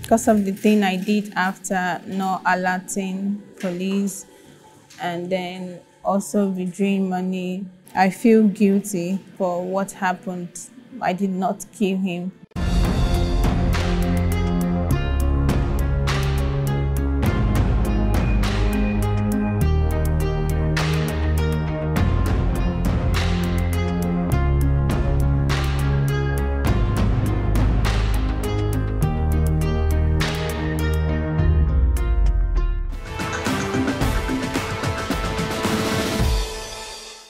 because of the thing I did after not alerting police and then also withdrawing money. I feel guilty for what happened. I did not kill him.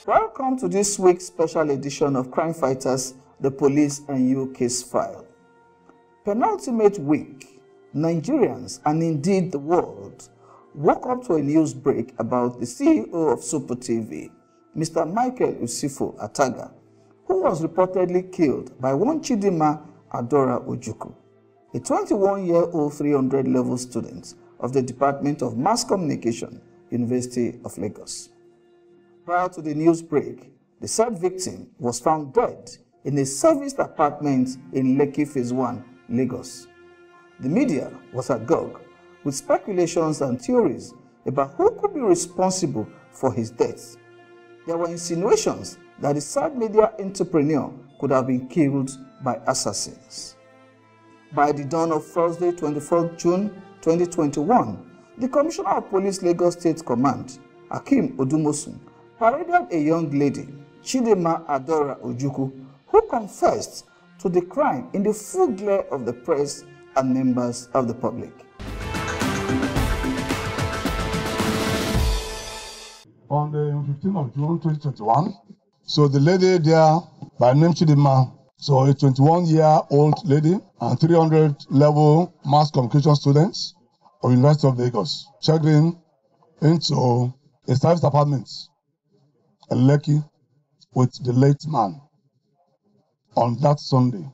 Welcome to this week's special edition of Crime Fighters, the Police and You Case File. Penultimate week, Nigerians and indeed the world woke up to a news break about the CEO of Super TV, Mr. Michael Usifo Ataga, who was reportedly killed by one Chidinma Adora Ojukwu, a 21-year-old 300-level student of the Department of Mass Communication, University of Lagos. Prior to the news break, the said victim was found dead in a serviced apartment in Lekki Phase 1, Lagos. The media was agog with speculations and theories about who could be responsible for his death. There were insinuations that the said media entrepreneur could have been killed by assassins. By the dawn of Thursday, 24th June 2021, the Commissioner of Police Lagos State Command, Hakeem Odumosun, paraded a young lady, Chidinma Adora Ojukwu, who confessed to the crime in the full glare of the press and members of the public. On the 15th of June 2021, so the lady there by name Chidinma, so a 21-year-old lady and 300-level mass communication students of University of Lagos checked in into a service apartment in Lekki with the late man on that Sunday.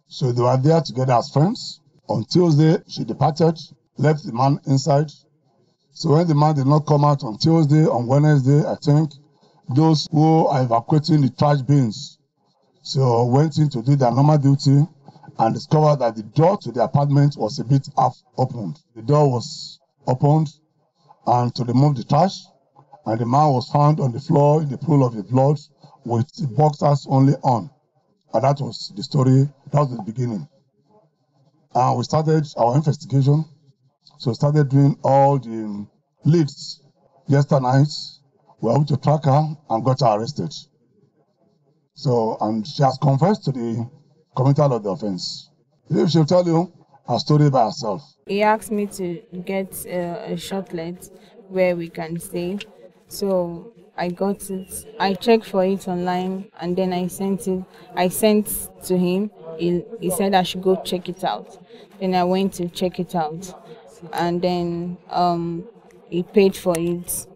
So they were there together as friends. On Tuesday, she departed, left the man inside. So when the man did not come out on Tuesday, on Wednesday, I think, those who are evacuating the trash bins, so went in to do their normal duty and discovered that the door to the apartment was a bit half opened. The door was opened and to remove the trash, and the man was found on the floor in the pool of his blood with the boxers only on. And that was the story, that was the beginning. And we started our investigation. So we started doing all the leads. Yesterday night, we were able to track her and got her arrested. So, and she has confessed to the committal of the offense. If she'll tell you her story by herself. He asked me to get a shortlet where we can stay. So I got it. I checked for it online and then I sent it. I sent to him. He said I should go check it out. Then I went to check it out, and then he paid for it.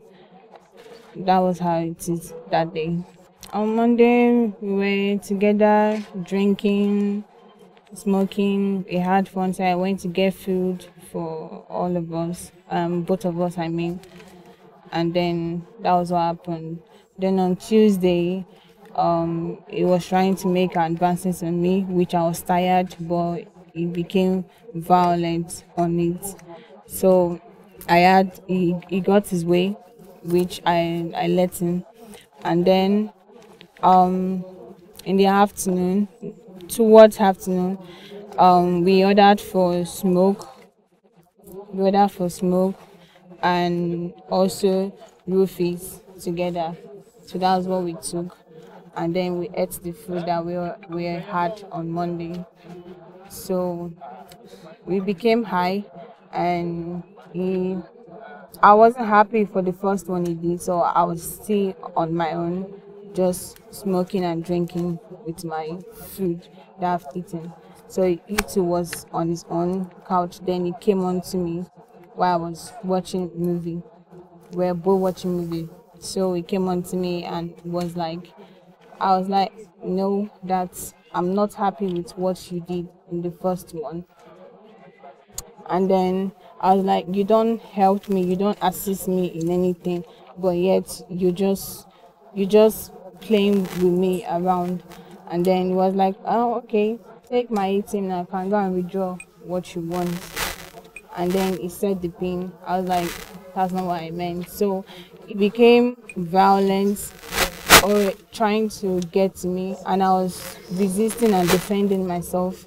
That was how it is that day. On Monday we were together drinking, smoking. We had fun. So I went to get food for all of us, both of us, I mean. And then that was what happened. Then on Tuesday, he was trying to make advances on me, which I was tired, but he became violent on it. So he got his way, which I let him. And then in the afternoon, towards afternoon, we ordered for smoke. And also roofies together. So that was what we took. And then we ate the food that we had on Monday. So we became high, and I wasn't happy for the first one he did, so I was still on my own, just smoking and drinking with my food that I've eaten. So he too was on his own couch. Then he came on to me while I was watching a movie. We were both watching a movie. So he came on to me and was like, I was like, no, I'm not happy with what you did in the first one. And then I was like, you don't help me, you don't assist me in anything, but yet you just playing with me around. And then he was like, oh, okay, take my ATM now, I can go and withdraw. what she wants. And then he said the pin. I was like, that's not what I meant. So it became violence or trying to get to me, and I was resisting and defending myself.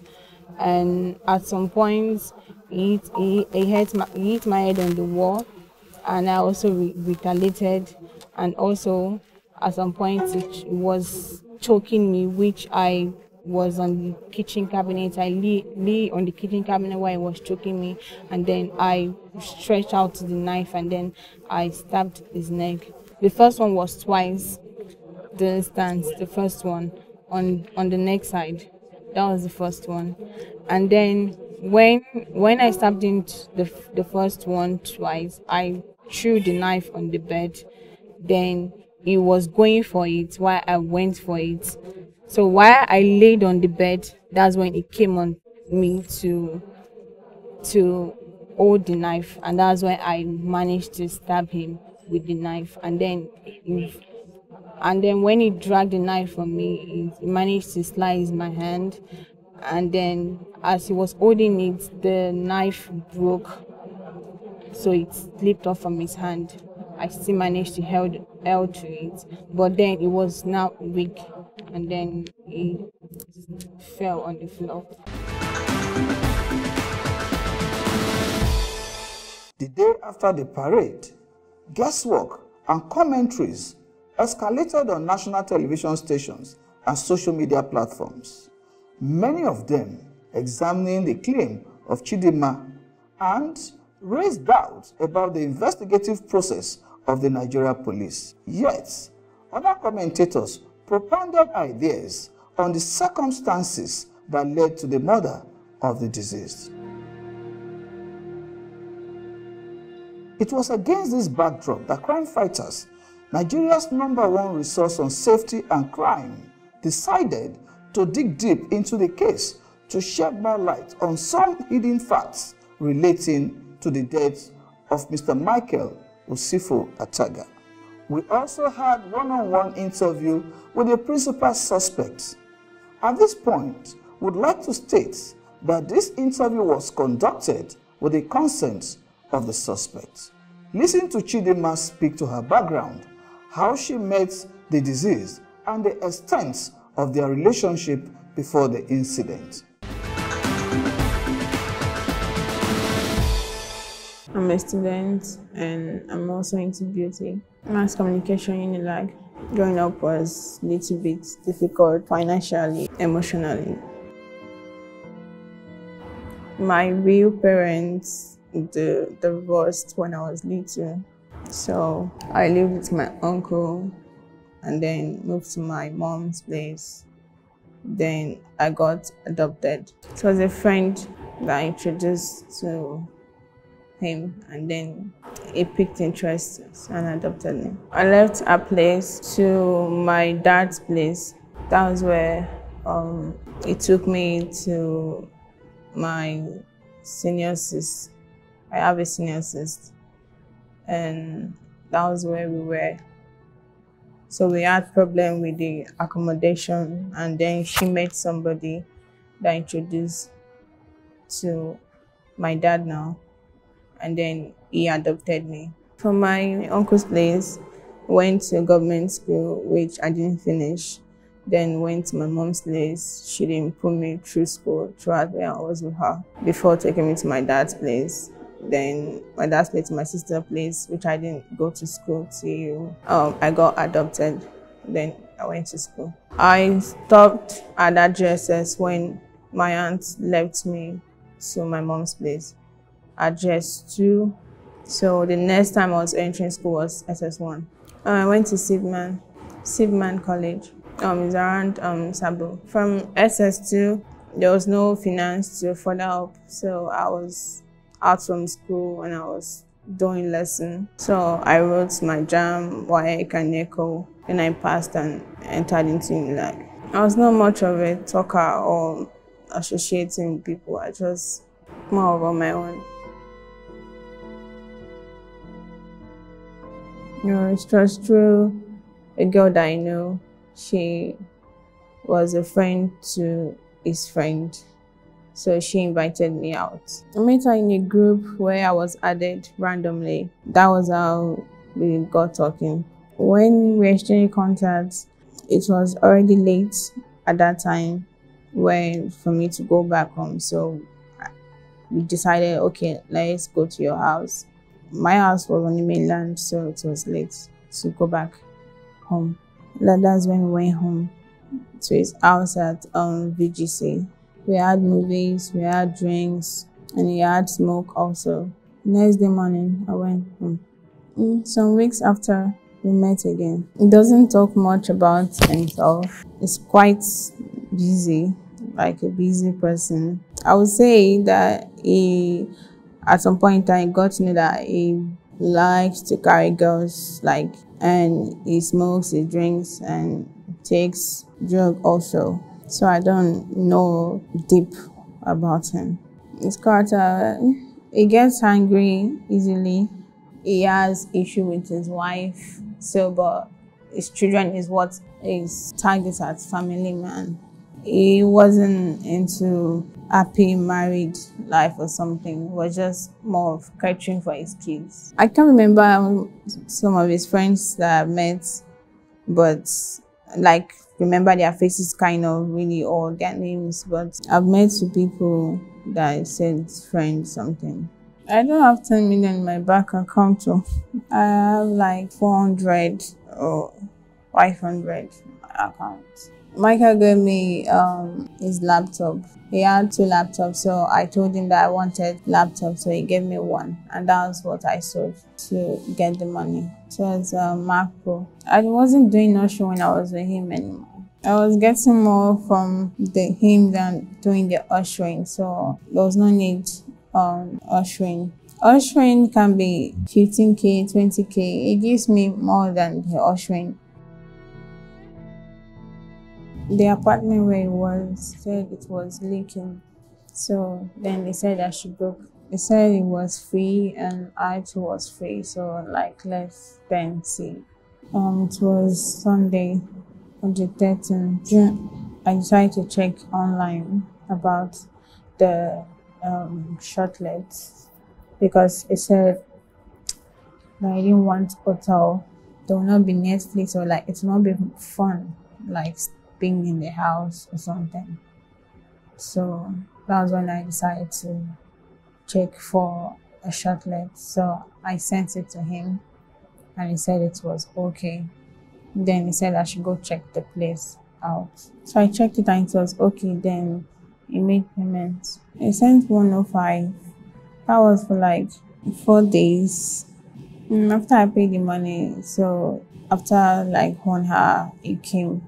And at some point, he hit my head on the wall, and I also retaliated. And also, at some point, it was choking me, which I was on the kitchen cabinet. I lay on the kitchen cabinet while he was choking me, and then I stretched out the knife, and then I stabbed his neck. The first one was twice the stance, the first one on the neck side. That was the first one. And then when I stabbed him the first one twice, I threw the knife on the bed. Then he was going for it while I went for it. So while I laid on the bed, that's when it came on me to hold the knife, and that's when I managed to stab him with the knife. And then when he dragged the knife from me, he managed to slice my hand. And then as he was holding it, the knife broke, so it slipped off from his hand. I still managed to held to it, but then it was now weak, and then he fell on the floor. The day after the parade, guesswork and commentaries escalated on national television stations and social media platforms, many of them examining the claim of Chidinma and raised doubts about the investigative process of the Nigeria police. Yet, other commentators propounded ideas on the circumstances that led to the murder of the deceased. It was against this backdrop that crime fighters, Nigeria's #1 resource on safety and crime, decided to dig deep into the case to shed more light on some hidden facts relating to the death of Mr. Michael Osifo Ataga. We also had one-on-one interview with the principal suspect. At this point, we'd like to state that this interview was conducted with the consent of the suspect. Listen to Chidinma speak to her background, how she met the deceased, and the extent of their relationship before the incident. I'm a student and I'm also into beauty. Mass communication Unilag. Growing up was a little bit difficult financially, emotionally. My real parents divorced when I was little. So I lived with my uncle and then moved to my mom's place. Then I got adopted. It was a friend that I introduced to him, and then he picked interest and adopted me. I left our place to my dad's place. That was where he took me to my senior sis. I have a senior sis, and that was where we were. So we had problem with the accommodation, and then she met somebody that introduced to my dad now, and then he adopted me. From my uncle's place, went to government school, which I didn't finish. Then went to my mom's place. She didn't put me through school throughout where I was with her before taking me to my dad's place. Then my dad's place to my sister's place, which I didn't go to school till I got adopted. Then I went to school. I stopped at that JSS when my aunt left me to my mom's place at JS2. So the next time I was entering school was SS1. I went to Sibman College. It's around Sabo. From SS2, there was no finance to further up, so I was out from school and I was doing lesson. So I wrote my JAM, WAEC and NECO, and I passed and entered into Unilag. I was not much of a talker or associating with people. I just more of on my own. It was through a girl that I know. She was a friend to his friend, So she invited me out. I met her in a group where I was added randomly. That was how we got talking. When we exchanged contacts, it was already late at that time for me to go back home. So we decided, okay, let's go to your house. My house was on the mainland, so it was late to go back home. That's when we went home to his house at VGC. We had movies, we had drinks, and he had smoke also. Next day morning, I went home. Some weeks after, we met again. He doesn't talk much about himself. He's quite busy, like a busy person. I would say that at some point in time, got to know that he likes to carry girls, and he smokes, he drinks, and takes drug also. So I don't know deep about him. His character, he gets angry easily. He has issue with his wife. But his children is what is targeted as family man. He wasn't into happy married life or something. It was just more of catering for his kids. I can't remember some of his friends that I met, but remember their faces kind of really, or their names, but I've met two people that said friend something. I don't have 10 million in my bank account too. I have like 400 or 500 accounts. Michael gave me his laptop. He had 2 laptops, so I told him that I wanted laptop, so he gave me one, and that was what I sold to get the money. It was a Mac Pro. I wasn't doing ushering when I was with him anymore. I was getting more from him than doing the ushering, so there was no need ushering. Ushering can be 15K, 20K. It gives me more than the ushering. The apartment where it was said it was leaking, so then they said I should book. They said it was free and I too was free, so let's then see. It was Sunday on the 13th June. I decided to check online about the shortlets because it said that I didn't want hotel. There will not be Netflix, or it will not be fun being in the house or something. So that was when I decided to check for a shortlet. So I sent it to him and he said it was okay. Then he said I should go check the place out. So I checked it and it was okay. Then he made payment. He sent 105. That was for 4 days. After I paid the money, so after 1 hour, he came.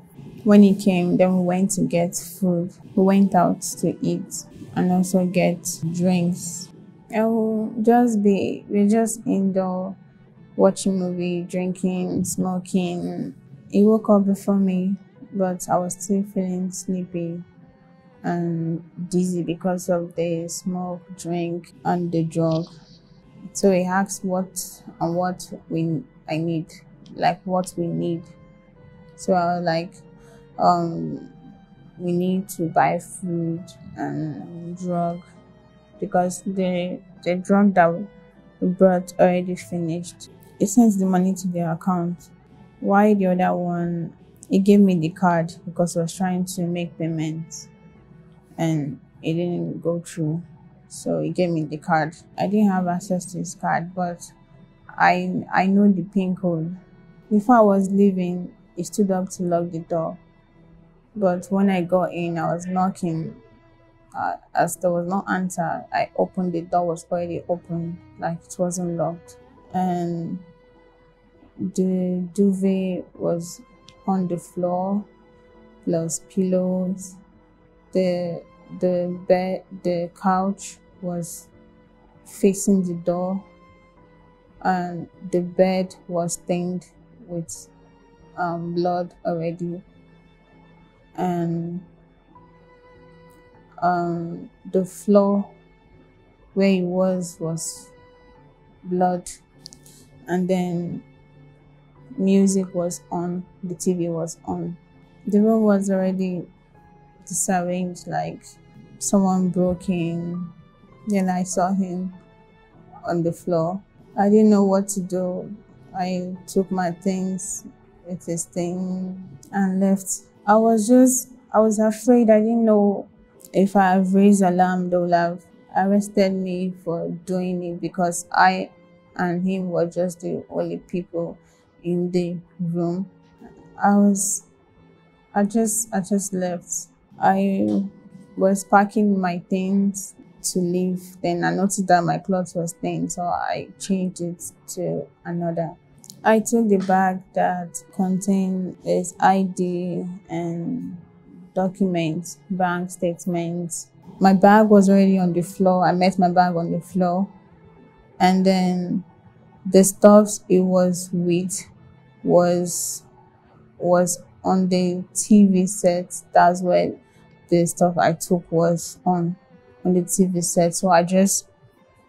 When he came, then we went to get food. We went out to eat and also get drinks. And we're just indoor, watching movie, drinking, smoking. He woke up before me, but I was still feeling sleepy and dizzy because of the smoke, drink, and the drug. So he asked what I need, what we need. So I was we need to buy food and drug because the drug that we brought already finished. He sent the money to their account. Why the other one, he gave me the card because I was trying to make payments and it didn't go through. So he gave me the card. I didn't have access to his card, but I know the PIN code. Before I was leaving, he stood up to lock the door. But when I got in, I was knocking. As there was no answer, I opened the door, was already open, it wasn't locked. And the duvet was on the floor, plus pillows. The bed, the couch was facing the door, and the bed was stained with blood already. And the floor where it was blood, and then music was on, the TV was on. The room was already disarranged, someone broke in. Then I saw him on the floor. I didn't know what to do. I took my things with his thing and left. I was afraid. I didn't know if I have raised alarm, they would have arrested me for doing it, because I and him were just the only people in the room. I was, I just left. I was packing my things to leave. Then I noticed that my clothes was stained, so I changed it to another. I took the bag that contained his ID and documents, bank statements. My bag was already on the floor. I met my bag on the floor, and then the stuff it was with was on the TV set. That's where the stuff I took was on the TV set. So I just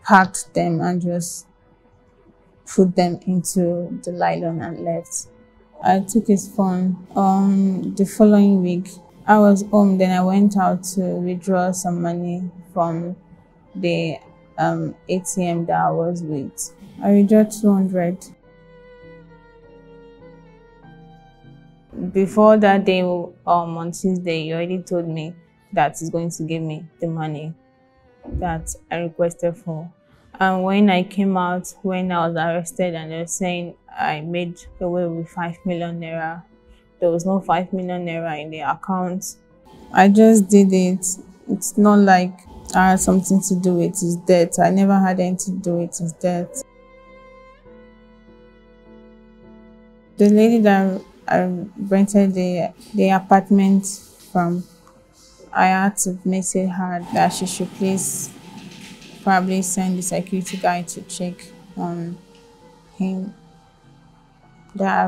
packed them and just put them into the nylon and left. I took his phone. The following week, I was home. Then I went out to withdraw some money from the ATM that I was with. I withdrew 200. Before that day, on Tuesday, he already told me that he's going to give me the money that I requested for. And when I came out, when I was arrested, and they were saying I made away with 5 million naira, there was no 5 million naira in the account. I just did it. It's not like I had something to do with his death. I never had anything to do with his death. The lady that I rented the apartment from, I had to message her that she should please probably send the security guy to check on him. That I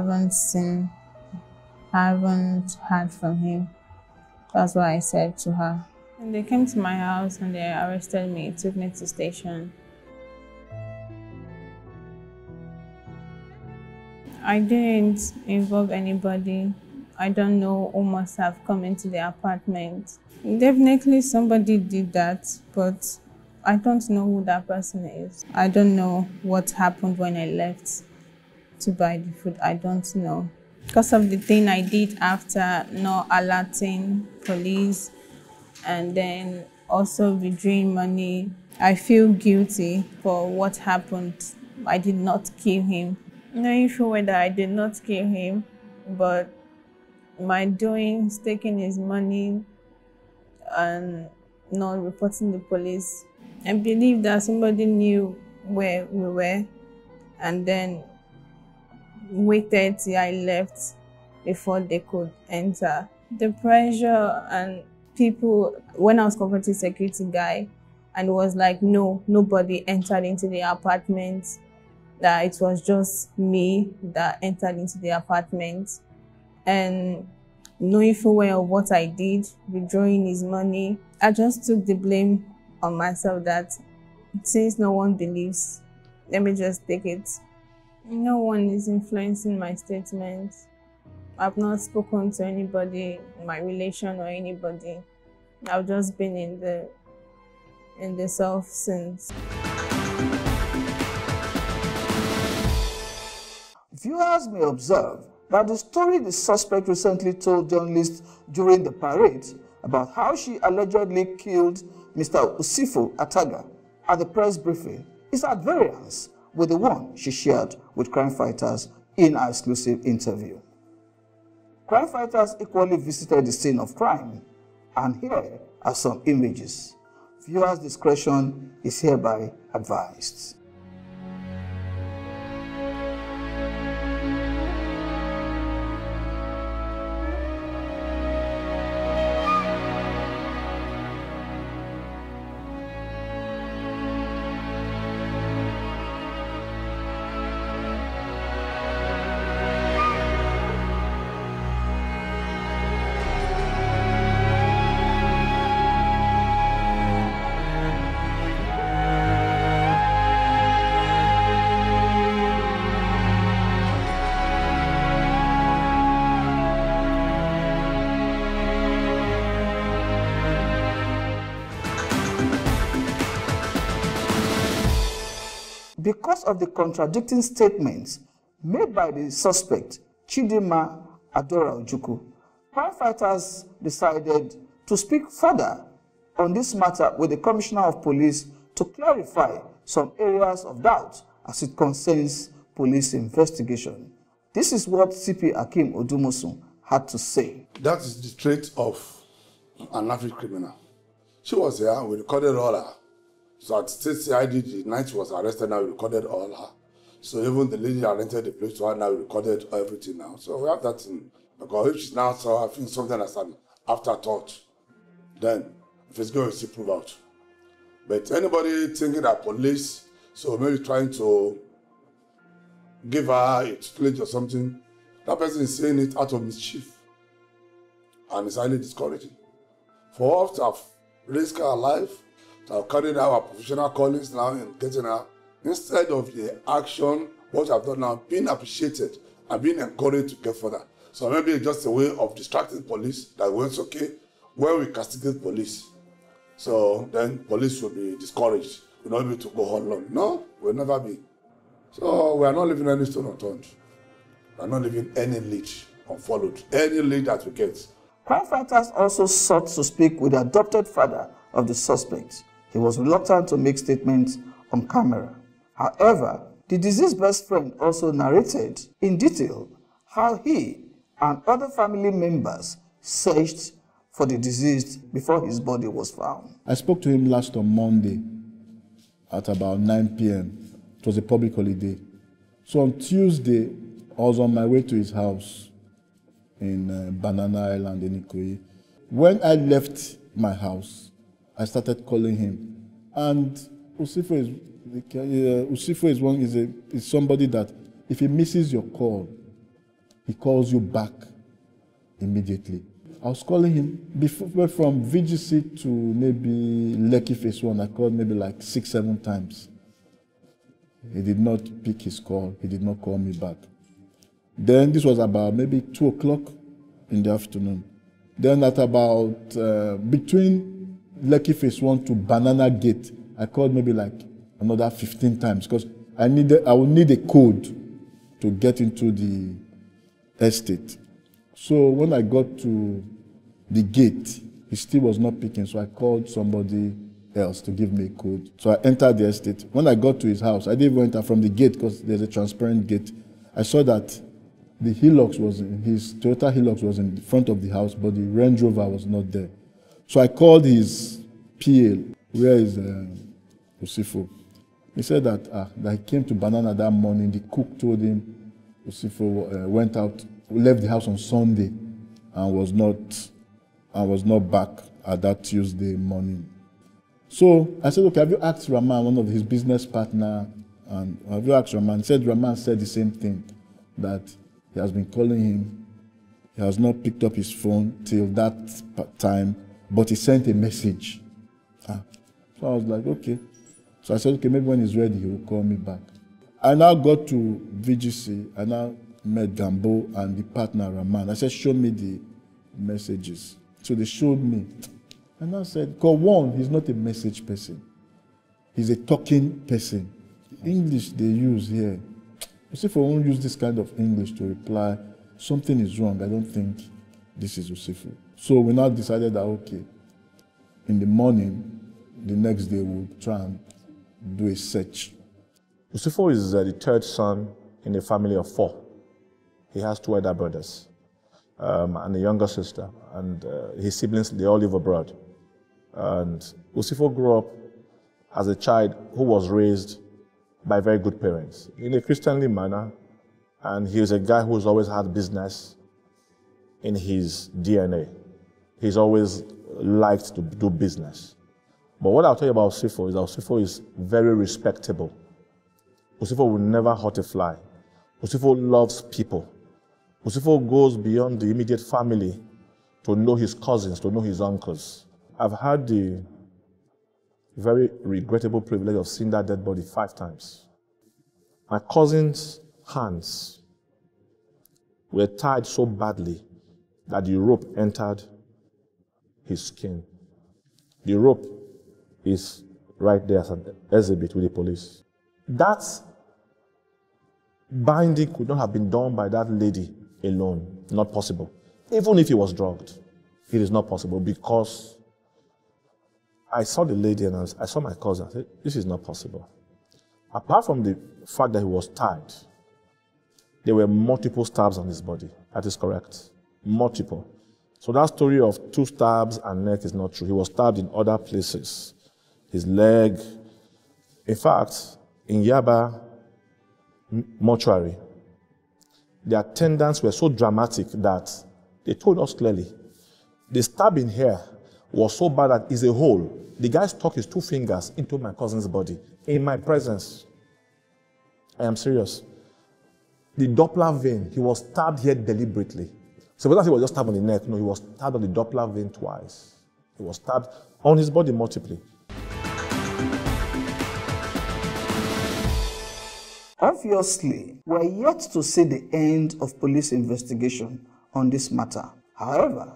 haven't heard from him. That's what I said to her. And they came to my house and they arrested me, took me to station. I didn't involve anybody. I don't know who must have come into the apartment. Definitely somebody did that, but I don't know who that person is. I don't know what happened when I left to buy the food. I don't know. Because of the thing I did after not alerting police and then also withdrawing money, I feel guilty for what happened. I did not kill him. Knowing for whether I did not kill him, but my doings, taking his money and not reporting the police, I believe that somebody knew where we were and then waited till I left before they could enter. The pressure and people, when I was confronting the security guy, and it was like, no, nobody entered into the apartment, that it was just me that entered into the apartment. And knowing full well of what I did, withdrawing his money, I just took the blame on myself that since no one believes, let me just take it. No one is influencing my statements. I've not spoken to anybody in my relation or anybody. I've just been in the self since. Viewers may observe that the story the suspect recently told journalists during the parade about how she allegedly killed Mr. Usifo Ataga at the press briefing is at variance with the one she shared with crime fighters in our exclusive interview. Crime fighters equally visited the scene of crime, and here are some images. Viewers' discretion is hereby advised. because of the contradicting statements made by the suspect, Chidinma Adora Ojukwu, crime fighters decided to speak further on this matter with the Commissioner of Police to clarify some areas of doubt as it concerns police investigation. This is what CP Akim Odumosun had to say. That is the trait of an African criminal. She was here, we recorded all her. So at State CID, the night she was arrested, now we recorded all her. So even the lady that rented the place to her, now we recorded everything now. So we have that in, because if she's now having something as an afterthought, then if it's going to prove out. But anybody thinking that police, so maybe trying to give her a tutelage or something, that person is saying it out of mischief. And it's highly discouraging. For us to have risked our life, to have carried out our professional callings now and getting her, instead of the action, what we have done now, being appreciated and being encouraged to get further. So maybe it's just a way of distracting police that when it's okay, when we castigate police, so then police will be discouraged. We'll not be able to go on long. No, we'll never be. So we are not leaving any stone unturned. We are not leaving any lead unfollowed. Any lead that we get. Crime fighters also sought to speak with the adopted father of the suspect. He was reluctant to make statements on camera. However, the deceased best friend also narrated in detail how he and other family members searched for the deceased before his body was found. I spoke to him last on Monday at about 9 p.m. It was a public holiday. So on Tuesday, I was on my way to his house in Banana Island in Ikoyi. When I left my house, I started calling him. And Usifo is somebody that if he misses your call, he calls you back immediately. I was calling him before, from VGC to maybe Lekki Phase 1. I called maybe like 6-7 times. He did not pick his call. He did not call me back. Then this was about maybe 2 o'clock in the afternoon. Then at about between Lekki Phase 1 to Banana Gate, I called maybe like another 15 times because I would need a code to get into the estate. So when I got to the gate, he still was not picking, so I called somebody else to give me a code. So I entered the estate. When I got to his house, I didn't even enter from the gate because there's a transparent gate. I saw that the Hilux his Toyota Hilux was in the front of the house, but the Range Rover was not there. So I called his PA, where is Usifo. He said that he came to Banana that morning. The cook told him Usifo went out, left the house on Sunday and was not back at that Tuesday morning. So I said, okay, have you asked Rahman, one of his business partner, and have you asked Rahman? He said Rahman said the same thing, that he has been calling him. He has not picked up his phone till that time, but he sent a message. So I was like, okay. So I said, okay, maybe when he's ready, he will call me back. I now got to VGC. I now met Gambo and the partner, Rahman. I said, show me the messages. So they showed me. And I said, because one, he's not a message person. He's a talking person. English they use here. You see, if I won't use this kind of English to reply, something is wrong. I don't think this is Usifo. So we now decided that, okay, in the morning, the next day, we'll try and do a search. Usifo is the third son in a family of 4. He has 2 elder brothers and a younger sister. And his siblings, they all live abroad. And Usifo grew up as a child who was raised by very good parents in a Christianly manner. And he is a guy who's always had business in his DNA. He's always liked to do business. But what I'll tell you about Usifo is that Usifo is very respectable. Usifo will never hurt a fly. Usifo loves people. Usifo goes beyond the immediate family to know his cousins, to know his uncles. I've had the very regrettable privilege of seeing that dead body 5 times. My cousin's hands were tied so badly that the rope entered his skin. The rope is right there as an exhibit with the police. That binding could not have been done by that lady alone. Not possible. Even if he was drugged, it is not possible, because I saw the lady and I saw my cousin. I said, this is not possible. Apart from the fact that he was tied, there were multiple stabs on his body. That is correct. Multiple. So that story of 2 stabs and neck is not true. He was stabbed in other places. His leg. In fact, in Yaba mortuary, the attendants were so dramatic that they told us clearly, the stabbing here was so bad that it's a hole. The guy stuck his 2 fingers into my cousin's body in my presence. I am serious. The Doppler vein, he was stabbed here deliberately. So whether he was just stabbed on the neck, no, he was stabbed on the Doppler vein twice. He was stabbed on his body multiply. Obviously, we're yet to see the end of police investigation on this matter. However,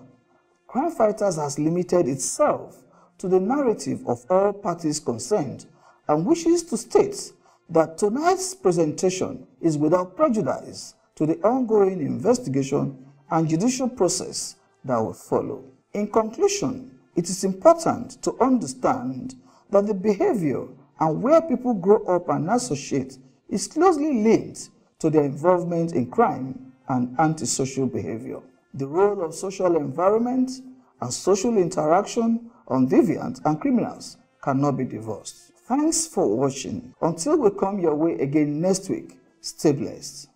Crime Fighters has limited itself to the narrative of all parties concerned and wishes to state that tonight's presentation is without prejudice to the ongoing investigation and judicial process that will follow. In conclusion, it is important to understand that the behavior and where people grow up and associate is closely linked to their involvement in crime and antisocial behavior. The role of social environment and social interaction on deviants and criminals cannot be divorced. Thanks for watching. Until we come your way again next week, stay blessed.